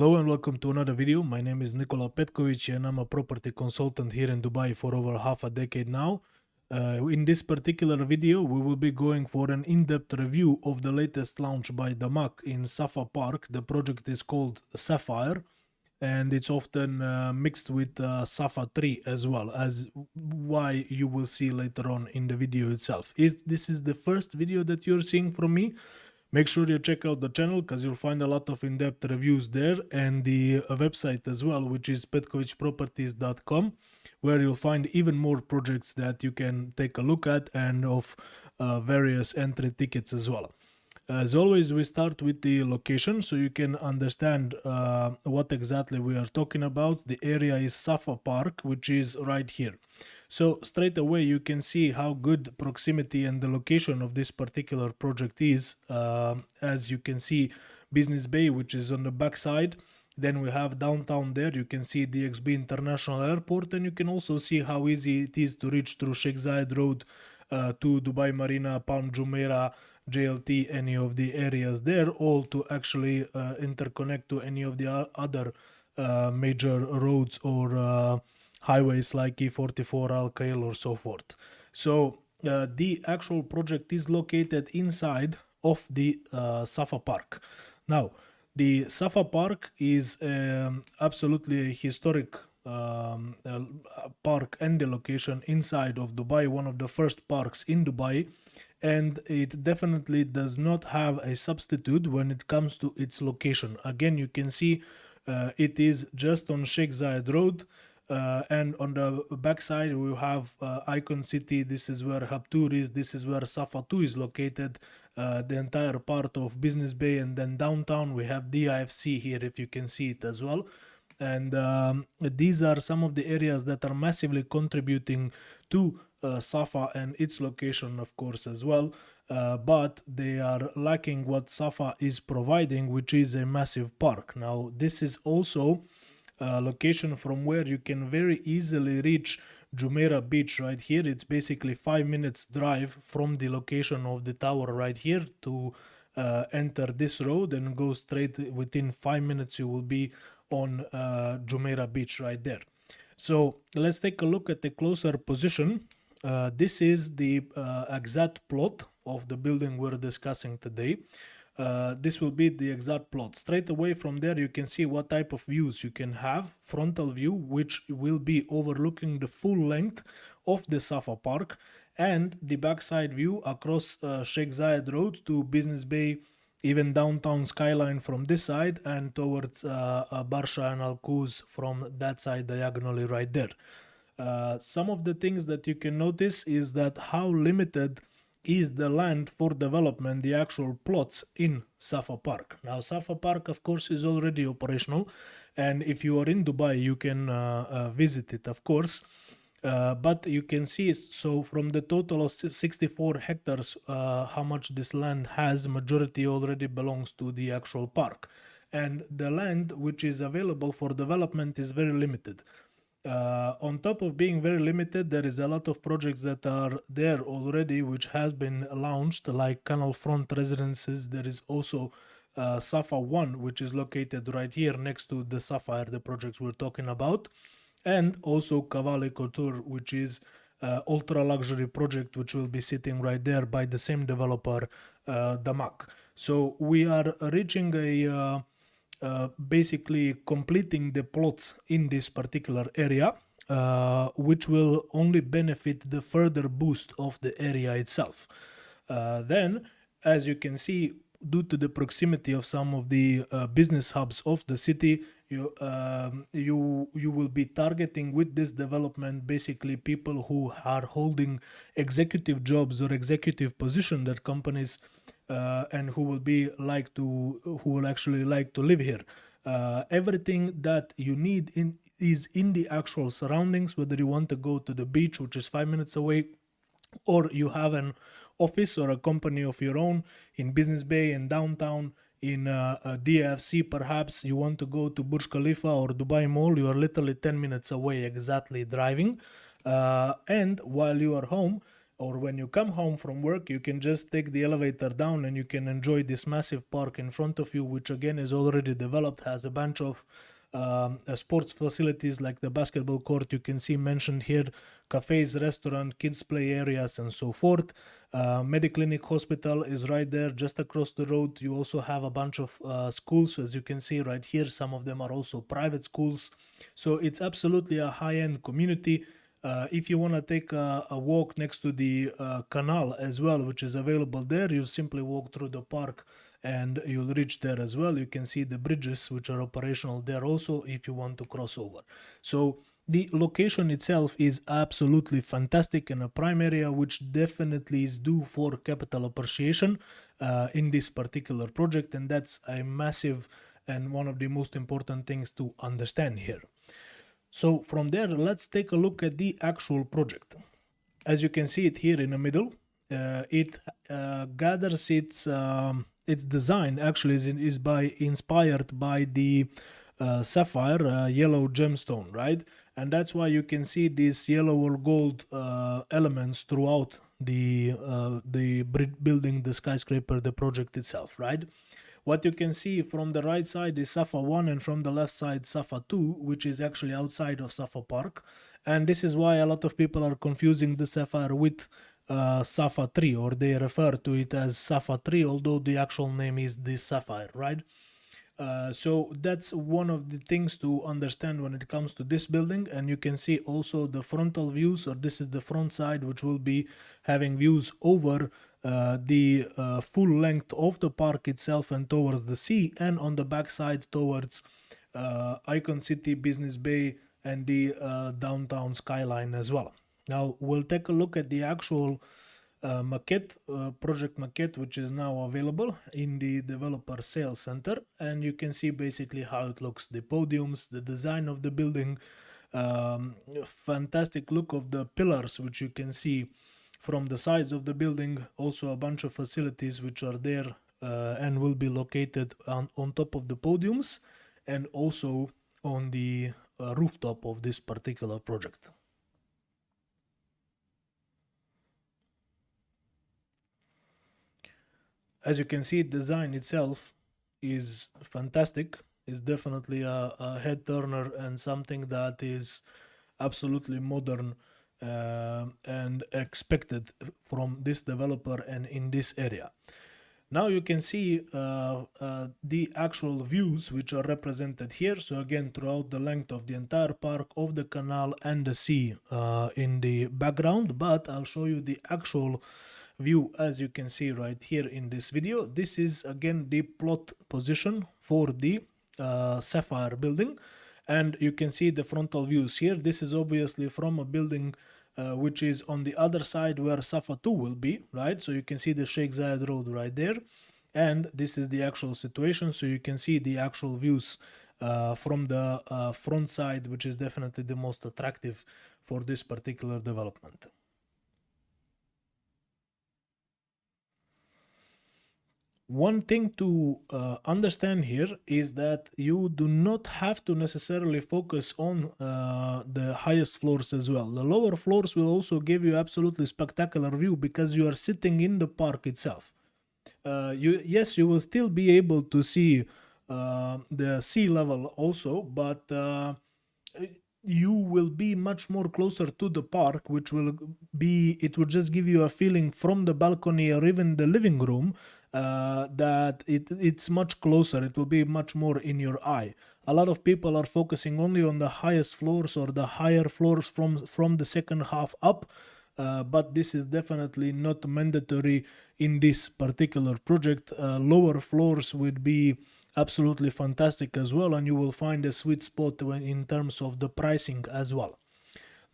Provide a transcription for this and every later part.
Hello and welcome to another video. My name is Nikola Petkovic and I'm a property consultant here in Dubai for over half a decade now. In this particular video, we will be going for an in-depth review of the latest launch by Damac in Safa Park. The project is called Sapphire and it's often mixed with Safa 3 as well, as why you will see later on in the video itself. This is the first video that you're seeing from me. Make sure you check out the channel because you'll find a lot of in-depth reviews there, and the website as well, which is petkovicproperties.com, where you'll find even more projects that you can take a look at and of various entry tickets as well. As always, we start with the location so you can understand what exactly we are talking about. The area is Safa Park, which is right here. So straight away you can see how good proximity and the location of this particular project is. As you can see, Business Bay, which is on the back side. Then we have downtown there. You can see DXB International Airport, and you can also see how easy it is to reach through Sheikh Zayed Road to Dubai Marina, Palm Jumeirah, JLT, any of the areas there, all to actually interconnect to any of the other major roads or highways like E44, Al Khail or so forth. So the actual project is located inside of the Safa Park. Now, the Safa Park is absolutely a historic park and the location inside of Dubai, one of the first parks in Dubai, and it definitely does not have a substitute when it comes to its location. Again, you can see it is just on Sheikh Zayed Road. And on the backside we have Icon City. This is where Hub Tour is. This is where Safa 2 is located. The entire part of Business Bay, and then downtown we have DIFC here, if you can see it as well. And these are some of the areas that are massively contributing to Safa and its location, of course, as well. But they are lacking what Safa is providing, which is a massive park. Now, this is also location from where you can very easily reach Jumeirah Beach right here. It's basically 5 minutes drive from the location of the tower right here to enter this road and go straight. Within 5 minutes you will be on Jumeirah Beach right there. So let's take a look at the closer position. This is the exact plot of the building we're discussing today. This will be the exact plot. Straight away from there you can see what type of views you can have. Frontal view, which will be overlooking the full length of the Safa Park, and the backside view across Sheikh Zayed Road to Business Bay, even downtown skyline from this side, and towards Barsha and Al Quoz from that side diagonally right there. Some of the things that you can notice is that how limited is the land for development, the actual plots in Safa Park. Now, Safa Park, of course, is already operational, and if you are in Dubai, you can visit it, of course. But you can see, so from the total of 64 hectares, how much this land has, majority already belongs to the actual park. And the land which is available for development is very limited. On top of being very limited, there is a lot of projects that are there already which has been launched, like Canal Front Residences. There is also Safa 1, which is located right here next to the Sapphire, the project we're talking about, and also Cavalli Couture, which is ultra luxury project which will be sitting right there by the same developer, Damac. So we are reaching a basically completing the plots in this particular area, which will only benefit the further boost of the area itself. Then, as you can see, due to the proximity of some of the business hubs of the city, you will be targeting with this development basically people who are holding executive jobs or executive position at companies, and who will actually like to live here. Everything that you need is in the actual surroundings, whether you want to go to the beach, which is 5 minutes away, or you have an office or a company of your own in Business Bay and downtown. In DFC, perhaps you want to go to Burj Khalifa or Dubai Mall, you are literally 10 minutes away exactly driving. And while you are home, or when you come home from work, you can just take the elevator down and you can enjoy this massive park in front of you, which again is already developed, has a bunch of sports facilities like the basketball court you can see mentioned here, cafes, restaurant, kids play areas, and so forth. Mediclinic hospital is right there just across the road. You also have a bunch of schools, as you can see right here. Some of them are also private schools, so it's absolutely a high-end community. If you want to take a walk next to the canal as well, which is available there, you simply walk through the park and you'll reach there as well. You can see the bridges which are operational there also if you want to cross over. So the location itself is absolutely fantastic in a prime area, which definitely is due for capital appreciation in this particular project, and that's a massive and one of the most important things to understand here. So from there, let's take a look at the actual project. As you can see it here in the middle, it gathers its design actually is inspired by the sapphire yellow gemstone, right? And that's why you can see these yellow or gold elements throughout the building, the skyscraper, the project itself, right? What you can see from the right side is Safa 1 and from the left side Safa 2, which is actually outside of Safa Park. And this is why a lot of people are confusing the Sapphire with Safa 3, or they refer to it as Safa 3, although the actual name is the Sapphire, right? So that's one of the things to understand when it comes to this building. And you can see also the frontal views, or this is the front side, which will be having views over the full length of the park itself and towards the sea, and on the back side towards Icon City, Business Bay, and the downtown skyline as well. Now we'll take a look at the actual maquette, project maquette, which is now available in the developer sales center, and you can see basically how it looks, the podiums, the design of the building, fantastic look of the pillars which you can see from the sides of the building, also a bunch of facilities which are there and will be located on top of the podiums and also on the rooftop of this particular project. As you can see, design itself is fantastic. It's definitely a head turner and something that is absolutely modern and expected from this developer and in this area. Now you can see the actual views which are represented here. So again, throughout the length of the entire park, of the canal and the sea in the background, but I'll show you the actual view as you can see right here in this video. This is again the plot position for the Sapphire building, and you can see the frontal views here. This is obviously from a building which is on the other side where Safa 2 will be, right? So you can see the Sheikh Zayed Road right there, and this is the actual situation. So you can see the actual views from the front side, which is definitely the most attractive for this particular development. One thing to understand here is that you do not have to necessarily focus on the highest floors as well. The lower floors will also give you absolutely spectacular view because you are sitting in the park itself. Yes, you will still be able to see the sea level also, but you will be much more closer to the park, which will be, it will just give you a feeling from the balcony or even the living room that it's much closer. It will be much more in your eye. A lot of people are focusing only on the highest floors or the higher floors from the second half up, but this is definitely not mandatory in this particular project. Lower floors would be absolutely fantastic as well, and you will find a sweet spot in terms of the pricing as well.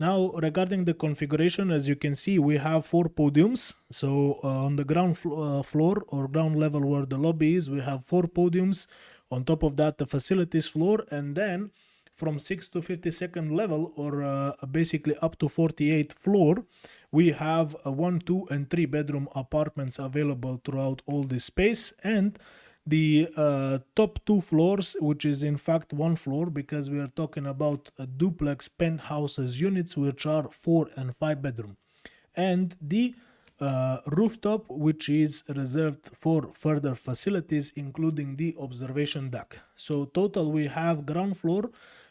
Now, regarding the configuration, as you can see, we have 4 podiums. So on the ground floor or ground level where the lobby is, we have 4 podiums. On top of that, the facilities floor, and then from 6th to 52nd level, or basically up to 48th floor, we have 1, 2, and 3 bedroom apartments available throughout all this space. And the top 2 floors, which is in fact 1 floor because we are talking about duplex penthouses units, which are 4 and 5 bedroom. and the rooftop, which is reserved for further facilities, including the observation deck. So total, we have ground floor,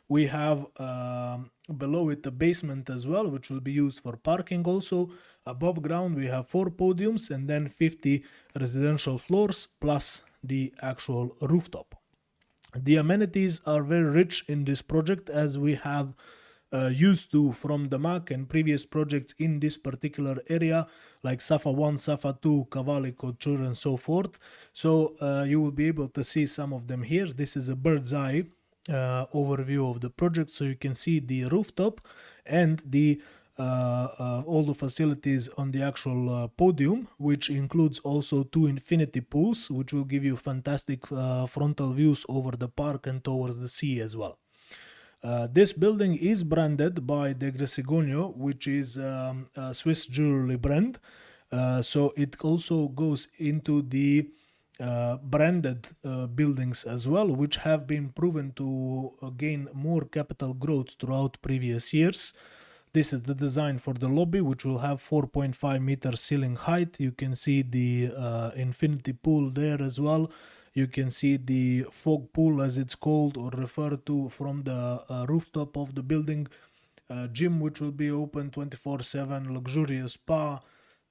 we have below it a basement as well, which will be used for parking also. Above ground we have 4 podiums and then 50 residential floors plus the actual rooftop. The amenities are very rich in this project, as we have used to from Damac and previous projects in this particular area, like Safa 1, Safa 2, Cavalli, Couture, and so forth. So you will be able to see some of them here. This is a bird's eye overview of the project, so you can see the rooftop and the all the facilities on the actual podium, which includes also 2 infinity pools, which will give you fantastic frontal views over the park and towards the sea as well. This building is branded by the Grisogono, which is a Swiss jewelry brand. So it also goes into the branded buildings as well, which have been proven to gain more capital growth throughout previous years. This is the design for the lobby, which will have 4.5 meter ceiling height. You can see the infinity pool there as well. You can see the fog pool, as it's called or referred to, from the rooftop of the building. Gym, which will be open 24/7, luxurious spa,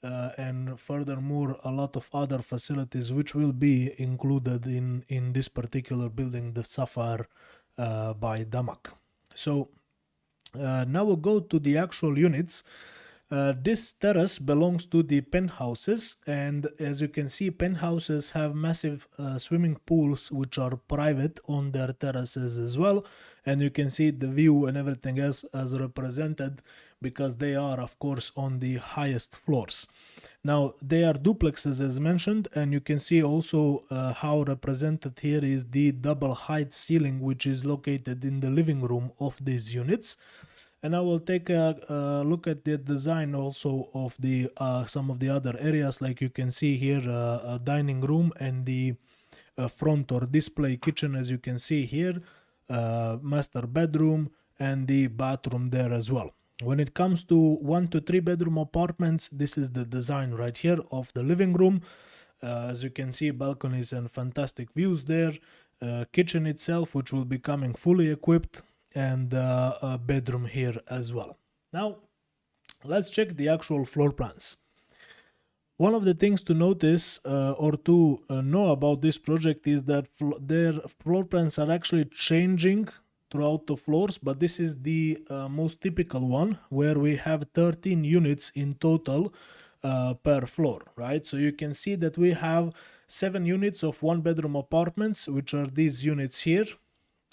and furthermore a lot of other facilities which will be included in this particular building, the Sapphire by Damac. So now we'll go to the actual units. This terrace belongs to the penthouses, and as you can see, penthouses have massive swimming pools which are private on their terraces as well, and you can see the view and everything else as represented because they are of course on the highest floors. Now they are duplexes as mentioned, and you can see also how represented here is the double height ceiling, which is located in the living room of these units. And I will take a look at the design also of the some of the other areas. Like you can see here, a dining room and the front or display kitchen, as you can see here, master bedroom and the bathroom there as well. When it comes to 1 to 3 bedroom apartments, this is the design right here of the living room. As you can see, balconies and fantastic views there. Kitchen itself, which will be coming fully equipped, and a bedroom here as well. Now let's check the actual floor plans. One of the things to notice or to know about this project is that their floor plans are actually changing throughout the floors, but this is the most typical one, where we have 13 units in total per floor, right? So you can see that we have 7 units of 1 bedroom apartments, which are these units here,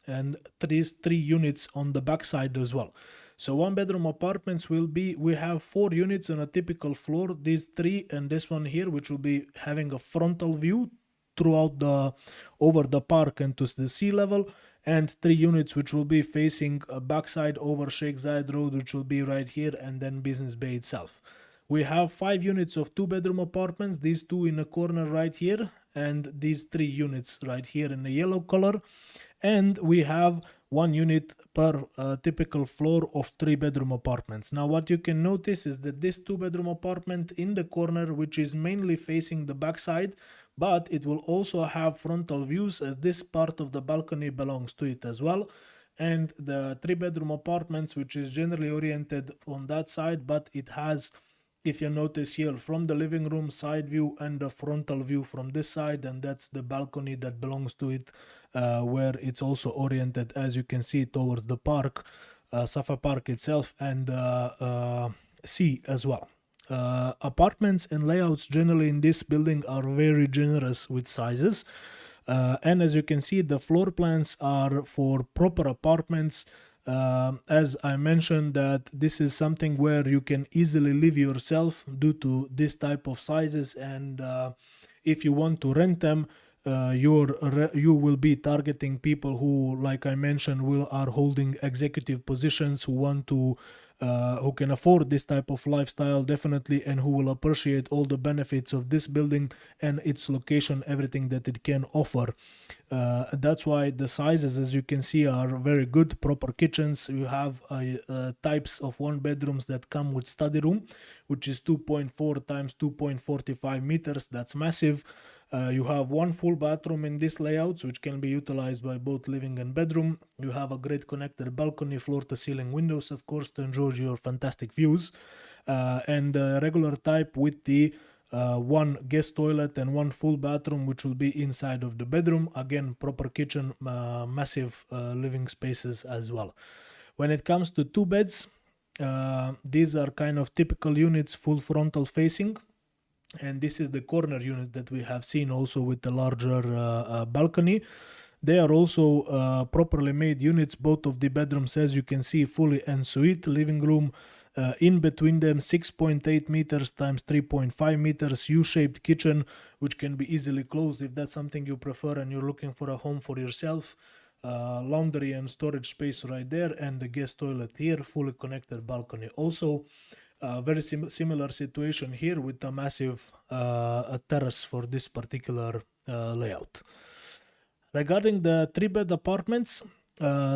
and 3 units on the back side as well. So 1 bedroom apartments will be, we have 4 units on a typical floor, these 3 and this one here, which will be having a frontal view throughout the over the park and to the sea level, and 3 units which will be facing a backside over Sheikh Zayed Road, which will be right here, and then Business Bay itself. We have 5 units of 2 bedroom apartments, these 2 in a corner right here, and these 3 units right here in the yellow color. And we have 1 unit per typical floor of 3 bedroom apartments. Now what you can notice is that this 2 bedroom apartment in the corner, which is mainly facing the backside, but it will also have frontal views, as this part of the balcony belongs to it as well. And the 3 bedroom apartments, which is generally oriented on that side, but it has, if you notice here, from the living room side view and the frontal view from this side, and that's the balcony that belongs to it, where it's also oriented, as you can see, towards the park, Safa Park itself, and sea as well. Apartments and layouts generally in this building are very generous with sizes, and as you can see, the floor plans are for proper apartments. As I mentioned, that this is something where you can easily live yourself due to this type of sizes, and if you want to rent them, you will be targeting people who, like I mentioned, are holding executive positions, who want to who can afford this type of lifestyle definitely, and who will appreciate all the benefits of this building and its location, everything that it can offer. That's why the sizes, as you can see, are very good. Proper kitchens. You have types of one bedrooms that come with study room, which is 2.4 times 2.45 meters. That's massive. You have one full bathroom in this layout, which can be utilized by both living and bedroom. You have a great connected balcony, floor to ceiling windows, of course, to enjoy your fantastic views, and regular type with the one guest toilet and one full bathroom, which will be inside of the bedroom. Again, proper kitchen, massive living spaces as well. When it comes to two beds, these are kind of typical units, full frontal facing, and this is the corner unit that we have seen also with the larger balcony. They are also properly made units, both of the bedrooms, as you can see, fully ensuite. Living room in between them, 6.8 meters times 3.5 meters, U-shaped kitchen, which can be easily closed if that's something you prefer and you're looking for a home for yourself. Laundry and storage space right there, and the guest toilet here, fully connected balcony. Also, very similar situation here with a massive terrace for this particular layout. Regarding the 3-bed apartments,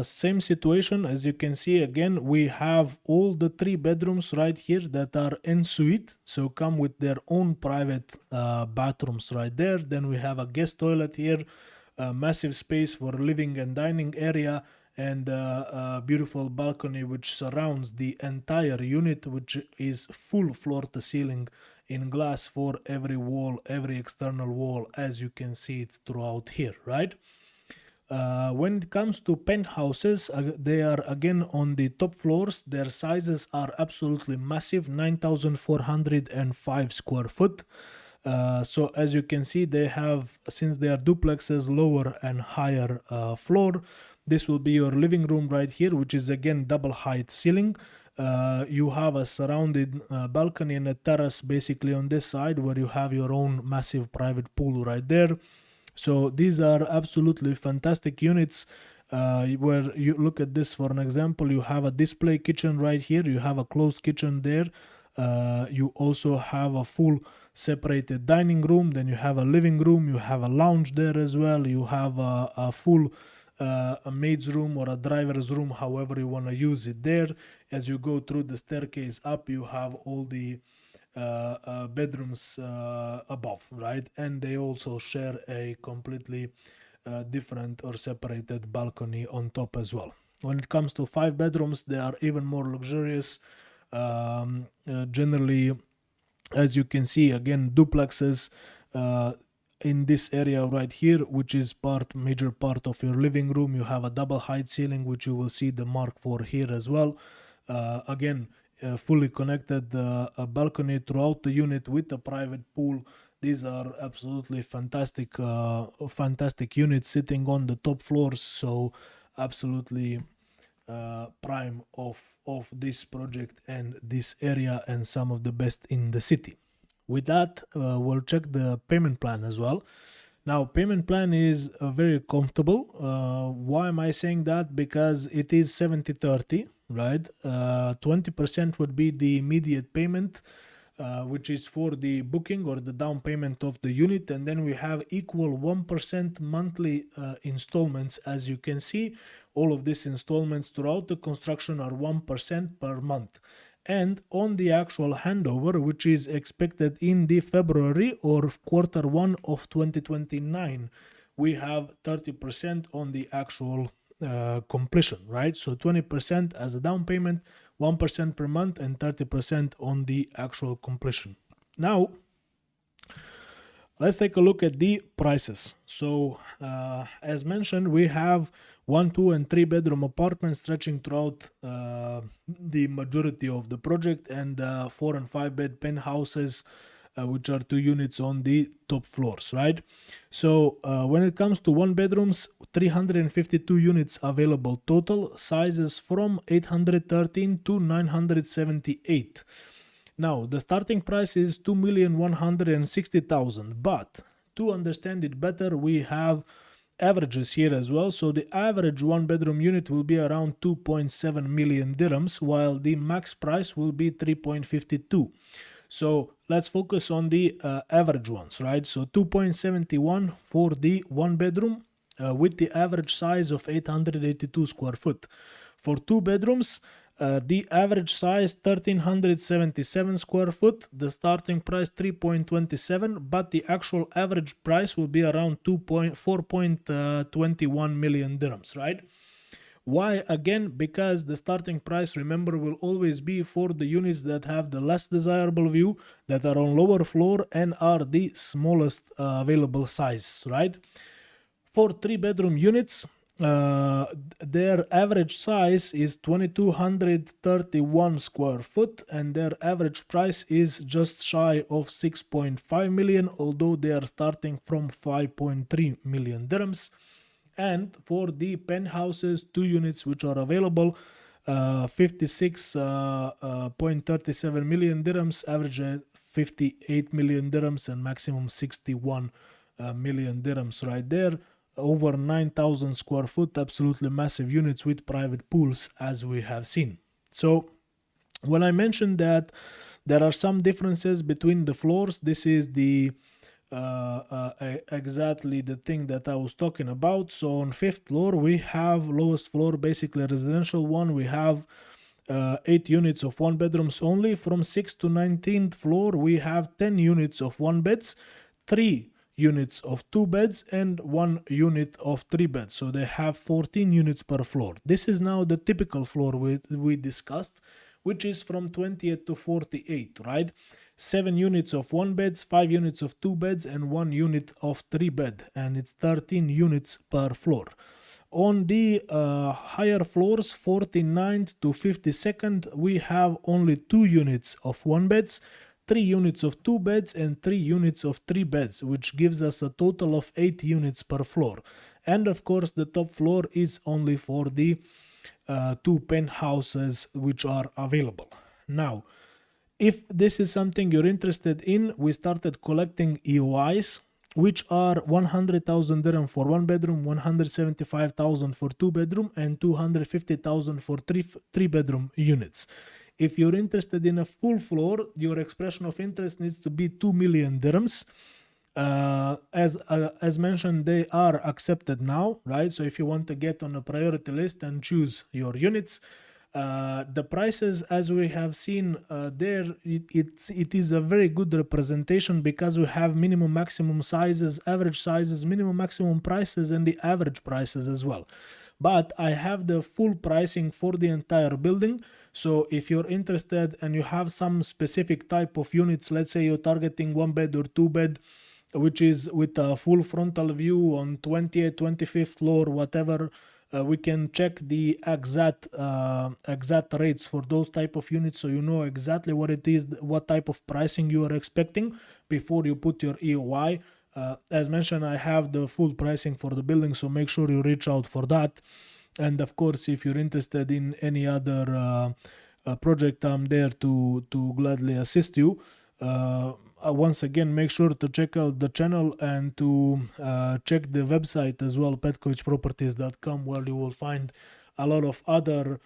same situation. As you can see, again, we have all the 3 bedrooms right here that are en suite, so come with their own private bathrooms right there. Then we have a guest toilet here, a massive space for living and dining area, and a beautiful balcony which surrounds the entire unit, which is full floor to ceiling in glass for every wall, every external wall, as you can see it throughout here, right? When it comes to penthouses, they are again on the top floors. Their sizes are absolutely massive, 9,405 square foot. So as you can see, they have, since they are duplexes, lower and higher floor. This will be your living room right here, which is again double height ceiling. You have a surrounded balcony and a terrace basically on this side, where you have your own massive private pool right there. So these are absolutely fantastic units. Where you look at this for an example, you have a display kitchen right here, you have a closed kitchen there, you also have a full separated dining room, then you have a living room, you have a lounge there as well, you have a full a maid's room or a driver's room, however you want to use it there. As you go through the staircase up, you have all the bedrooms above, right? And they also share a completely different or separated balcony on top as well. When it comes to 5 bedrooms, they are even more luxurious. Generally, as you can see, again, duplexes in this area right here, which is major part of your living room. You have a double height ceiling, which you will see the mark for here as well. Again, fully connected a balcony throughout the unit with a private pool. These are absolutely fantastic fantastic units sitting on the top floors, so absolutely prime of this project and this area, and some of the best in the city. With that, we'll check the payment plan as well. Now, payment plan is very comfortable. Why am I saying that? Because it is 70-30, right? 20% would be the immediate payment, which is for the booking or the down payment of the unit, and then we have equal 1% monthly installments. As you can see, all of these installments throughout the construction are 1% per month. And on the actual handover, which is expected in the February or Q1 of 2029, we have 30% on the actual completion, right? So 20% as a down payment, 1% per month, and 30% on the actual completion. Now, let's take a look at the prices. So, as mentioned, we have 1, 2, and 3 bedroom apartments stretching throughout the majority of the project, and 4 and 5 bed penthouses, which are 2 units on the top floors, right? So when it comes to 1 bedrooms, 352 units available total, sizes from 813 to 978. Now, the starting price is 2,160,000, but to understand it better, we have averages here as well. So the average one bedroom unit will be around 2.7 million dirhams, while the max price will be 3.52. So let's focus on the average ones, right? So 2.71 for the one bedroom with the average size of 882 square foot. For two bedrooms, the average size 1377 square foot, the starting price 3.27, but the actual average price will be around 4.21 million dirhams, right? Why? Again, because the starting price, remember, will always be for the units that have the less desirable view, that are on lower floor and are the smallest available size, right? For 3 bedroom units, their average size is 2231 square foot, and their average price is just shy of 6.5 million, although they are starting from 5.3 million dirhams. And for the penthouses, 2 units which are available, 56.37 million dirhams, average 58 million dirhams, and maximum 61 million dirhams right there. Over 9,000 square foot, absolutely massive units with private pools, as we have seen. So when I mentioned that there are some differences between the floors, this is the exactly the thing that I was talking about. So on 5th floor we have lowest floor, basically residential one, we have 8 units of 1 bedrooms only. From 6th to 19th floor we have 10 units of 1 beds, 3 units of 2 beds, and 1 unit of 3 beds. So they have 14 units per floor. This is now the typical floor we discussed, which is from 28 to 48, right? 7 units of 1 beds, 5 units of 2 beds, and 1 unit of 3 bed, and it's 13 units per floor. On the higher floors, 49th to 52nd, we have only 2 units of 1 beds, 3 units of 2 beds, and 3 units of 3 beds, which gives us a total of 8 units per floor. And of course the top floor is only for the 2 penthouses which are available. Now, if this is something you're interested in, we started collecting EOIs, which are 100,000 dirham for 1 bedroom, 175,000 for 2 bedroom, and 250,000 for 3 bedroom units. If you're interested in a full floor, your expression of interest needs to be 2 million dirhams. As mentioned, they are accepted now, right? So if you want to get on a priority list and choose your units, the prices, as we have seen there, it is a very good representation, because we have minimum maximum sizes, average sizes, minimum maximum prices, and the average prices as well. But I have the full pricing for the entire building. So if you're interested and you have some specific type of units, let's say you're targeting 1 bed or 2 bed, which is with a full frontal view on 20th, 25th floor, whatever, we can check the exact rates for those type of units, so you know exactly what it is, what type of pricing you are expecting before you put your EOI. As mentioned, I have the full pricing for the building, so make sure you reach out for that. And of course, if you're interested in any other project, I'm there to gladly assist you. Once again, make sure to check out the channel and to check the website as well, petkovichproperties.com, where you will find a lot of other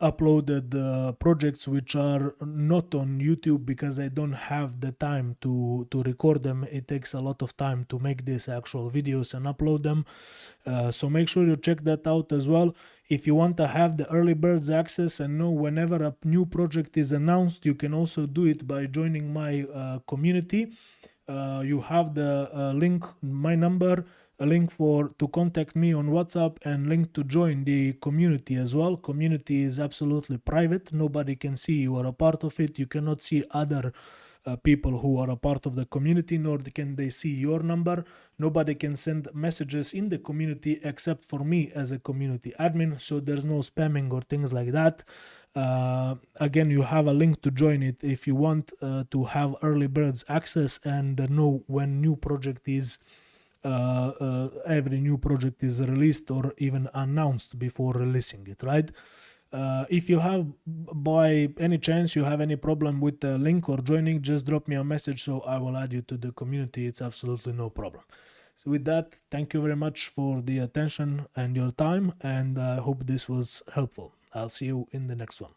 uploaded projects which are not on YouTube, because I don't have the time to record them. It takes a lot of time to make these actual videos and upload them, so make sure you check that out as well. If you want to have the early birds access and know whenever a new project is announced, you can also do it by joining my community. You have the link, my number, a link to contact me on WhatsApp, and link to join the community as well. Community is absolutely private. Nobody can see you are a part of it. You cannot see other people who are a part of the community, nor can they see your number. Nobody can send messages in the community except for me as a community admin, so there's no spamming or things like that. Again, you have a link to join it if you want to have early birds access and know when new project is every new project is released or even announced before releasing it, right? If you have, by any chance, you have any problem with the link or joining, just drop me a message, so I will add you to the community. It's absolutely no problem. So with that, thank you very much for the attention and your time, and I hope this was helpful. I'll see you in the next one.